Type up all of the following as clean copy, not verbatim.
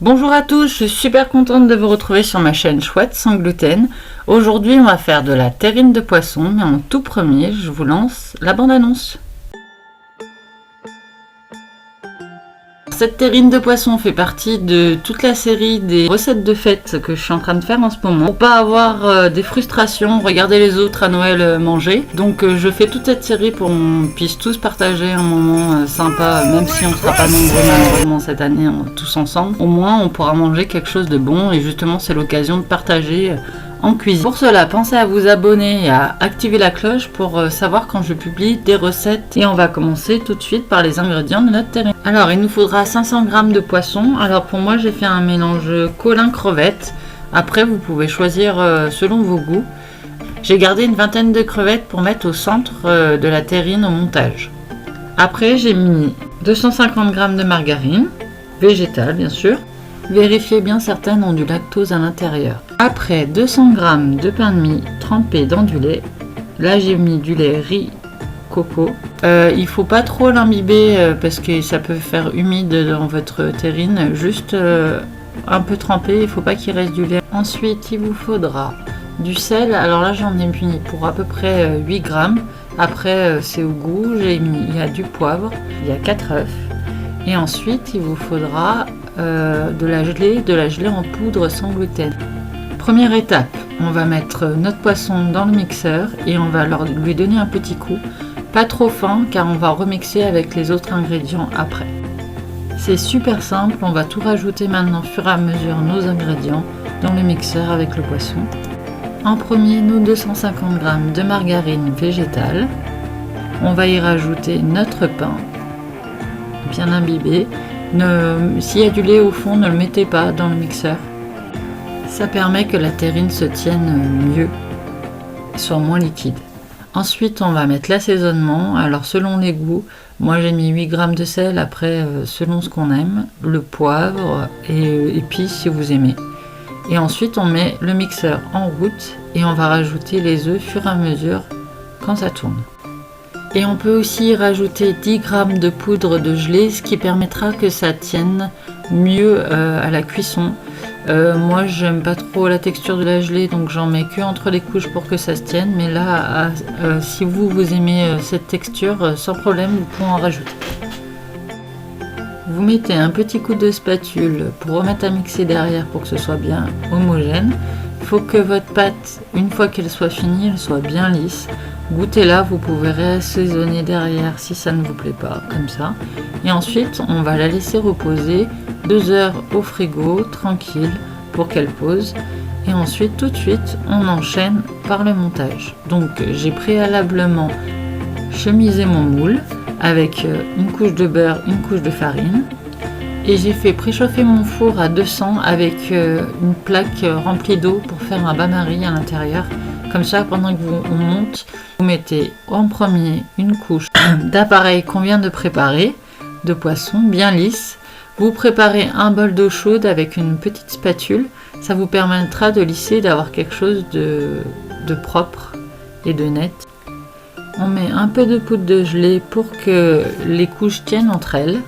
Bonjour à tous, je suis super contente de vous retrouver sur ma chaîne Chouette sans gluten. Aujourd'hui on va faire de la terrine de poisson, mais en tout premier je vous lance la bande-annonce. Cette terrine de poisson fait partie de toute la série des recettes de fête que je suis en train de faire en ce moment. Pour pas avoir des frustrations, regarder les autres à Noël manger. Donc je fais toute cette série pour qu'on puisse tous partager un moment sympa, même si on ne sera pas nombreux malheureusement cette année tous ensemble. Au moins on pourra manger quelque chose de bon et justement c'est l'occasion de partager en cuisine. Pour cela, pensez à vous abonner et à activer la cloche pour savoir quand je publie des recettes. Et on va commencer tout de suite par les ingrédients de notre terrine. Alors, il nous faudra 500 g de poisson. Alors pour moi, j'ai fait un mélange colin-crevette. Après, vous pouvez choisir selon vos goûts. J'ai gardé une vingtaine de crevettes pour mettre au centre de la terrine au montage. Après, j'ai mis 250 g de margarine, végétale bien sûr. Vérifiez bien, certaines ont du lactose à l'intérieur. Après, 200 g de pain de mie trempé dans du lait. Là, j'ai mis du lait riz coco. Il faut pas trop l'imbiber parce que ça peut faire humide dans votre terrine. Juste un peu trempé, il faut pas qu'il reste du lait. Ensuite, il vous faudra du sel. Alors là, j'en ai mis pour à peu près 8 g. Après, c'est au goût. Il y a du poivre, il y a 4 œufs. Et ensuite, il vous faudra de la gelée en poudre sans gluten. Première étape, on va mettre notre poisson dans le mixeur et on va lui donner un petit coup, pas trop fin car on va remixer avec les autres ingrédients après. C'est super simple, on va tout rajouter maintenant au fur et à mesure nos ingrédients dans le mixeur avec le poisson. En premier, nos 250 g de margarine végétale. On va y rajouter notre pain bien imbibé. S'il y a du lait au fond, ne le mettez pas dans le mixeur. Ça permet que la terrine se tienne mieux, soit moins liquide. Ensuite, on va mettre l'assaisonnement. Alors selon les goûts, moi j'ai mis 8 g de sel, après selon ce qu'on aime, le poivre et épices si vous aimez. Et ensuite on met le mixeur en route et on va rajouter les œufs au fur et à mesure quand ça tourne. Et on peut aussi rajouter 10 g de poudre de gelée, ce qui permettra que ça tienne mieux à la cuisson. Moi j'aime pas trop la texture de la gelée, donc j'en mets que entre les couches pour que ça se tienne. Mais là, si vous aimez cette texture, sans problème, vous pouvez en rajouter. Vous mettez un petit coup de spatule pour remettre à mixer derrière pour que ce soit bien homogène. Il faut que votre pâte, une fois qu'elle soit finie, elle soit bien lisse. Goûtez-la, vous pouvez réassaisonner derrière si ça ne vous plaît pas, comme ça. Et ensuite, on va la laisser reposer 2 heures au frigo, tranquille, pour qu'elle pose. Et ensuite, tout de suite, on enchaîne par le montage. Donc, j'ai préalablement chemisé mon moule avec une couche de beurre, une couche de farine. Et j'ai fait préchauffer mon four à 200 avec une plaque remplie d'eau pour faire un bain-marie à l'intérieur. Comme ça, pendant que on monte, vous mettez en premier une couche d'appareil qu'on vient de préparer, de poisson bien lisse. Vous préparez un bol d'eau chaude avec une petite spatule. Ça vous permettra de lisser, d'avoir quelque chose de propre et de net. On met un peu de poudre de gelée pour que les couches tiennent entre elles.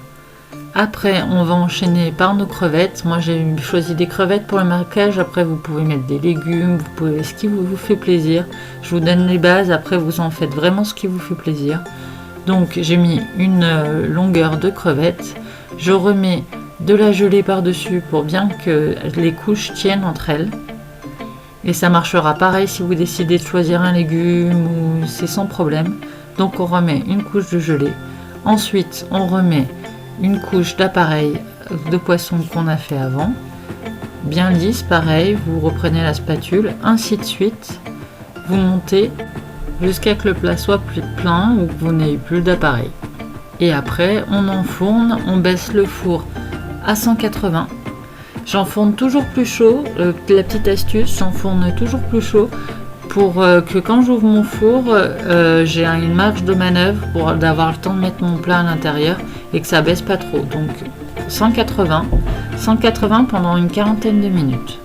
Après, on va enchaîner par nos crevettes. Moi, j'ai choisi des crevettes pour le marquage. Après, vous pouvez mettre des légumes, vous pouvez ce qui vous fait plaisir. Je vous donne les bases. Après, vous en faites vraiment ce qui vous fait plaisir. Donc, j'ai mis une longueur de crevettes. Je remets de la gelée par-dessus pour bien que les couches tiennent entre elles. Et ça marchera pareil si vous décidez de choisir un légume ou c'est sans problème. Donc, on remet une couche de gelée. Ensuite, on remet une couche d'appareil de poisson qu'on a fait avant, bien lisse, pareil, vous reprenez la spatule, ainsi de suite, vous montez jusqu'à ce que le plat soit plein ou que vous n'ayez plus d'appareil. Et après, on enfourne, on baisse le four à 180. J'enfourne toujours plus chaud, la petite astuce, j'enfourne toujours plus chaud pour que quand j'ouvre mon four, j'ai une marge de manœuvre pour d'avoir le temps de mettre mon plat à l'intérieur et que ça baisse pas trop. Donc 180 pendant une quarantaine de minutes.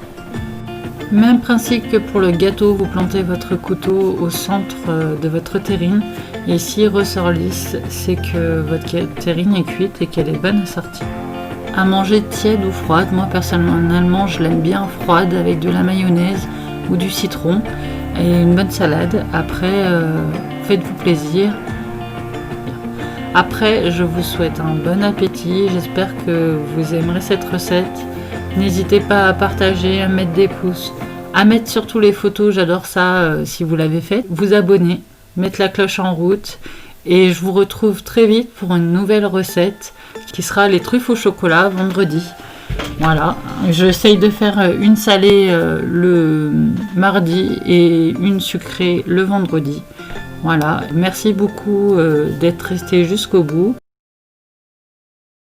Même principe que pour le gâteau, vous plantez votre couteau au centre de votre terrine et s'il ressort lisse, c'est que votre terrine est cuite et qu'elle est bonne à sortir. à manger tiède ou froide. Moi personnellement je l'aime bien froide avec de la mayonnaise ou du citron et une bonne salade. Après faites-vous plaisir. Après je vous souhaite un bon appétit, j'espère que vous aimerez cette recette. N'hésitez pas à partager, à mettre des pouces, à mettre surtout les photos, j'adore ça si vous l'avez fait. Vous abonner, mettre la cloche en route et je vous retrouve très vite pour une nouvelle recette qui sera les truffes au chocolat vendredi. Voilà, j'essaye de faire une salée le mardi et une sucrée le vendredi. Voilà, merci beaucoup d'être resté jusqu'au bout.